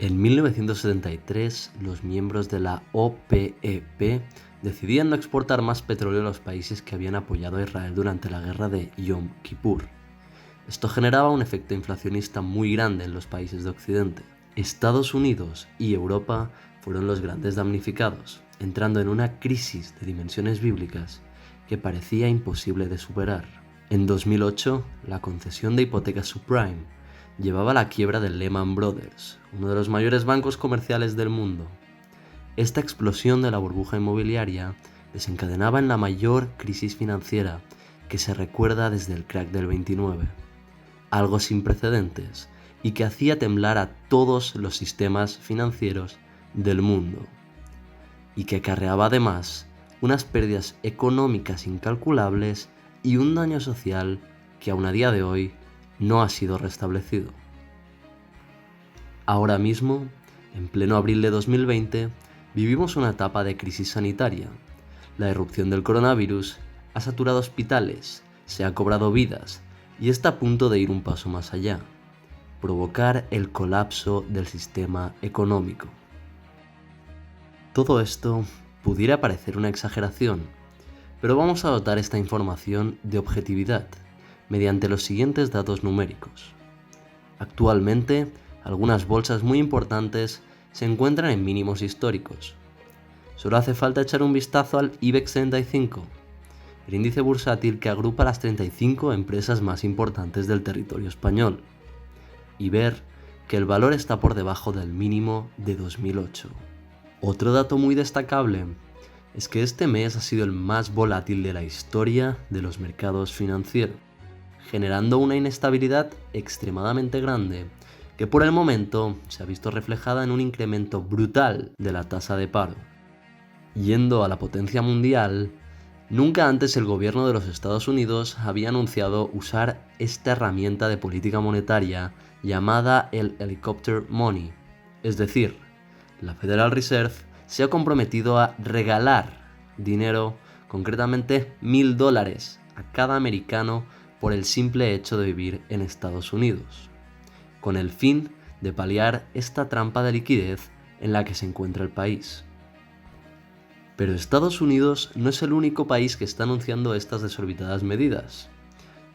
En 1973, los miembros de la OPEP decidían no exportar más petróleo a los países que habían apoyado a Israel durante la guerra de Yom Kippur. Esto generaba un efecto inflacionista muy grande en los países de Occidente. Estados Unidos y Europa fueron los grandes damnificados, entrando en una crisis de dimensiones bíblicas que parecía imposible de superar. En 2008, la concesión de hipotecas subprime llevaba a la quiebra de Lehman Brothers, uno de los mayores bancos comerciales del mundo. Esta explosión de la burbuja inmobiliaria desencadenaba en la mayor crisis financiera que se recuerda desde el crack del 29, algo sin precedentes y que hacía temblar a todos los sistemas financieros del mundo, y que acarreaba además unas pérdidas económicas incalculables y un daño social que aún a día de hoy no ha sido restablecido. Ahora mismo, en pleno abril de 2020, vivimos una etapa de crisis sanitaria. La irrupción del coronavirus ha saturado hospitales, se ha cobrado vidas y está a punto de ir un paso más allá, provocar el colapso del sistema económico. Todo esto pudiera parecer una exageración, pero vamos a dotar esta información de objetividad mediante los siguientes datos numéricos. Actualmente, algunas bolsas muy importantes se encuentran en mínimos históricos. Solo hace falta echar un vistazo al IBEX 35, el índice bursátil que agrupa las 35 empresas más importantes del territorio español, y ver que el valor está por debajo del mínimo de 2008. Otro dato muy destacable es que este mes ha sido el más volátil de la historia de los mercados financieros, generando una inestabilidad extremadamente grande que por el momento se ha visto reflejada en un incremento brutal de la tasa de paro. Yendo a la potencia mundial, nunca antes el gobierno de los Estados Unidos había anunciado usar esta herramienta de política monetaria llamada el Helicopter Money, es decir, la Federal Reserve se ha comprometido a regalar dinero, concretamente $1.000 a cada americano por el simple hecho de vivir en Estados Unidos, con el fin de paliar esta trampa de liquidez en la que se encuentra el país. Pero Estados Unidos no es el único país que está anunciando estas desorbitadas medidas.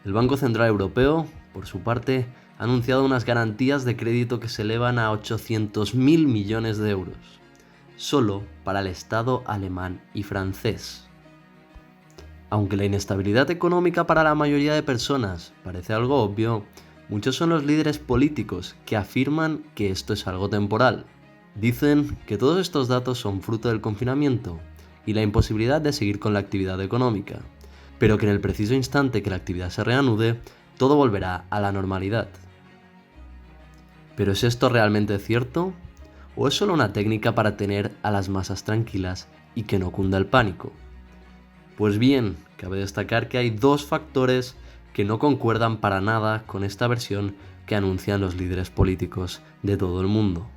El Banco Central Europeo, por su parte, ha anunciado unas garantías de crédito que se elevan a 800.000 millones de euros, solo para el Estado alemán y francés. Aunque la inestabilidad económica para la mayoría de personas parece algo obvio, muchos son los líderes políticos que afirman que esto es algo temporal. Dicen que todos estos datos son fruto del confinamiento y la imposibilidad de seguir con la actividad económica, pero que en el preciso instante que la actividad se reanude, todo volverá a la normalidad. ¿Pero es esto realmente cierto? ¿O es solo una técnica para tener a las masas tranquilas y que no cunda el pánico? Pues bien, cabe destacar que hay dos factores que no concuerdan para nada con esta versión que anuncian los líderes políticos de todo el mundo.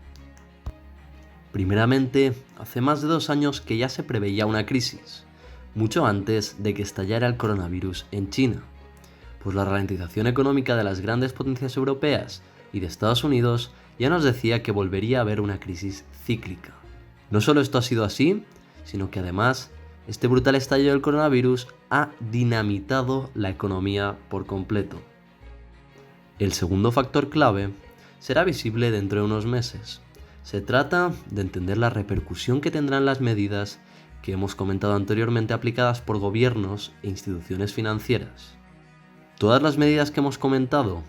Primeramente, hace más de 2 años que ya se preveía una crisis, mucho antes de que estallara el coronavirus en China, pues la ralentización económica de las grandes potencias europeas y de Estados Unidos ya nos decía que volvería a haber una crisis cíclica. No solo esto ha sido así, sino que además este brutal estallido del coronavirus ha dinamitado la economía por completo. El segundo factor clave será visible dentro de unos meses. Se trata de entender la repercusión que tendrán las medidas que hemos comentado anteriormente aplicadas por gobiernos e instituciones financieras. Todas las medidas que hemos comentado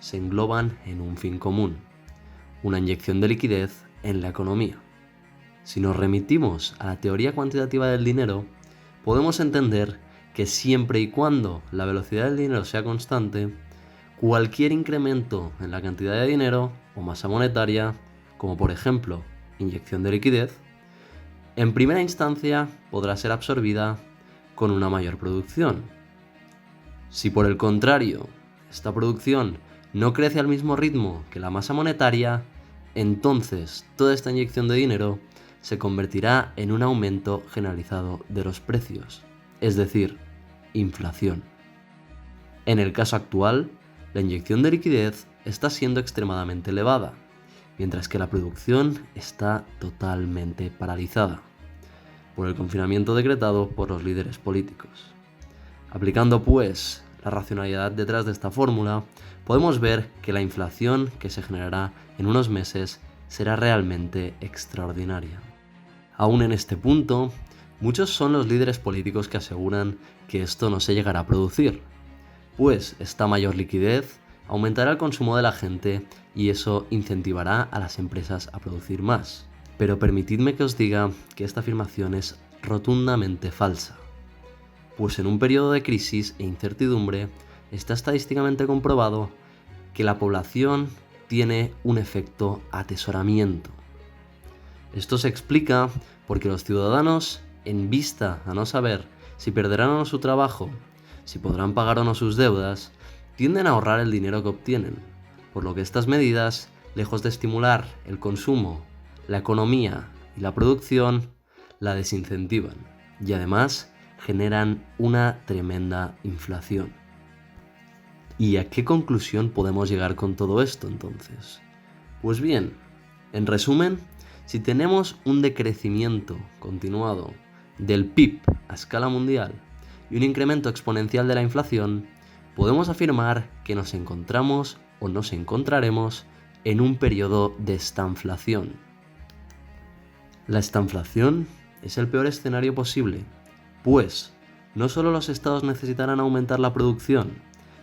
se engloban en un fin común: una inyección de liquidez en la economía. Si nos remitimos a la teoría cuantitativa del dinero, podemos entender que siempre y cuando la velocidad del dinero sea constante, cualquier incremento en la cantidad de dinero o masa monetaria, como por ejemplo inyección de liquidez, en primera instancia podrá ser absorbida con una mayor producción. Si por el contrario, esta producción no crece al mismo ritmo que la masa monetaria, entonces toda esta inyección de dinero se convertirá en un aumento generalizado de los precios, es decir, inflación. En el caso actual, la inyección de liquidez está siendo extremadamente elevada, mientras que la producción está totalmente paralizada por el confinamiento decretado por los líderes políticos. Aplicando pues la racionalidad detrás de esta fórmula, podemos ver que la inflación que se generará en unos meses será realmente extraordinaria. Aún en este punto, muchos son los líderes políticos que aseguran que esto no se llegará a producir, pues esta mayor liquidez aumentará el consumo de la gente y eso incentivará a las empresas a producir más. Pero permitidme que os diga que esta afirmación es rotundamente falsa, pues en un periodo de crisis e incertidumbre está estadísticamente comprobado que la población tiene un efecto atesoramiento. Esto se explica porque los ciudadanos, en vista a no saber si perderán o no su trabajo, si podrán pagar o no sus deudas, tienden a ahorrar el dinero que obtienen, por lo que estas medidas, lejos de estimular el consumo, la economía y la producción, la desincentivan y además generan una tremenda inflación. ¿Y a qué conclusión podemos llegar con todo esto entonces? Pues bien, en resumen, si tenemos un decrecimiento continuado del PIB a escala mundial y un incremento exponencial de la inflación, podemos afirmar que nos encontramos o nos encontraremos en un periodo de estanflación. La estanflación es el peor escenario posible, pues no solo los estados necesitarán aumentar la producción,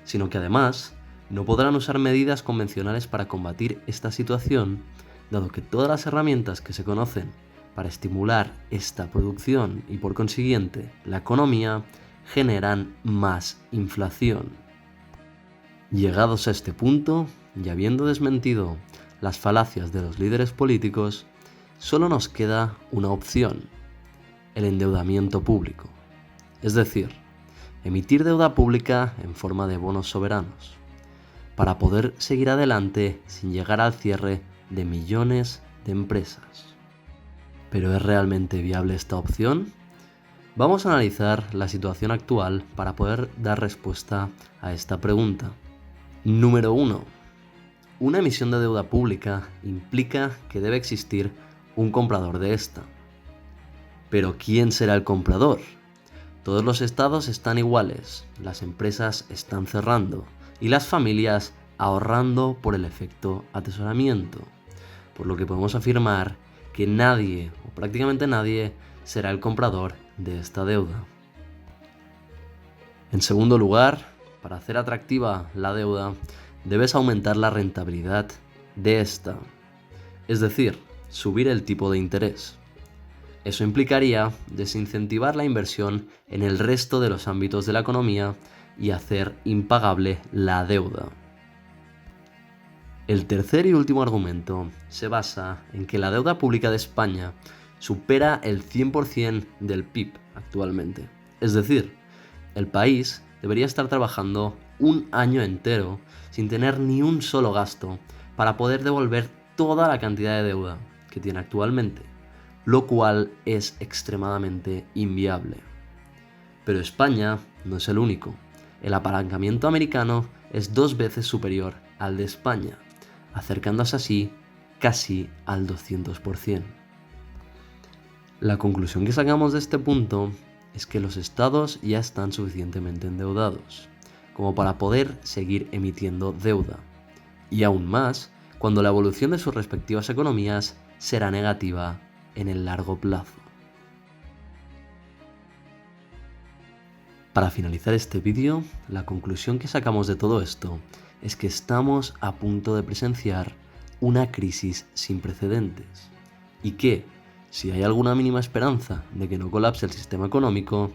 sino que además no podrán usar medidas convencionales para combatir esta situación, dado que todas las herramientas que se conocen para estimular esta producción y por consiguiente la economía generan más inflación. Llegados a este punto, y habiendo desmentido las falacias de los líderes políticos, solo nos queda una opción: el endeudamiento público, es decir, emitir deuda pública en forma de bonos soberanos, para poder seguir adelante sin llegar al cierre de millones de empresas. ¿Pero es realmente viable esta opción? Vamos a analizar la situación actual para poder dar respuesta a esta pregunta. Número 1. Una emisión de deuda pública implica que debe existir un comprador de esta. ¿Pero quién será el comprador? Todos los estados están iguales, las empresas están cerrando y las familias ahorrando por el efecto atesoramiento, por lo que podemos afirmar que nadie, o prácticamente nadie, será el comprador de esta deuda. En segundo lugar, para hacer atractiva la deuda, debes aumentar la rentabilidad de esta, es decir, subir el tipo de interés. Eso implicaría desincentivar la inversión en el resto de los ámbitos de la economía y hacer impagable la deuda. El tercer y último argumento se basa en que la deuda pública de España supera el 100% del PIB actualmente. Es decir, el país debería estar trabajando un año entero sin tener ni un solo gasto para poder devolver toda la cantidad de deuda que tiene actualmente, lo cual es extremadamente inviable. Pero España no es el único. El apalancamiento americano es 2 veces superior al de España, acercándose así casi al 200%. La conclusión que sacamos de este punto es que los estados ya están suficientemente endeudados como para poder seguir emitiendo deuda, y aún más cuando la evolución de sus respectivas economías será negativa en el largo plazo. Para finalizar este vídeo, la conclusión que sacamos de todo esto es que estamos a punto de presenciar una crisis sin precedentes y que, si hay alguna mínima esperanza de que no colapse el sistema económico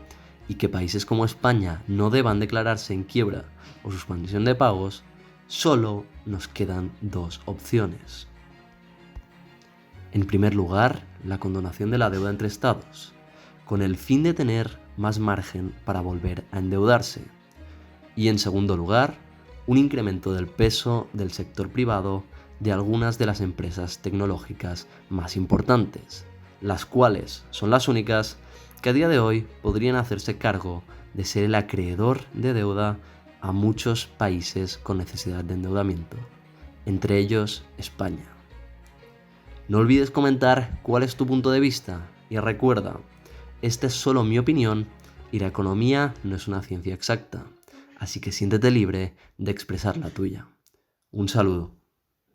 y que países como España no deban declararse en quiebra o suspensión de pagos, solo nos quedan 2 opciones. En primer lugar, la condonación de la deuda entre estados, con el fin de tener más margen para volver a endeudarse. Y en segundo lugar, un incremento del peso del sector privado de algunas de las empresas tecnológicas más importantes, las cuales son las únicas que a día de hoy podrían hacerse cargo de ser el acreedor de deuda a muchos países con necesidad de endeudamiento, entre ellos España. No olvides comentar cuál es tu punto de vista y recuerda, esta es solo mi opinión y la economía no es una ciencia exacta, así que siéntete libre de expresar la tuya. Un saludo.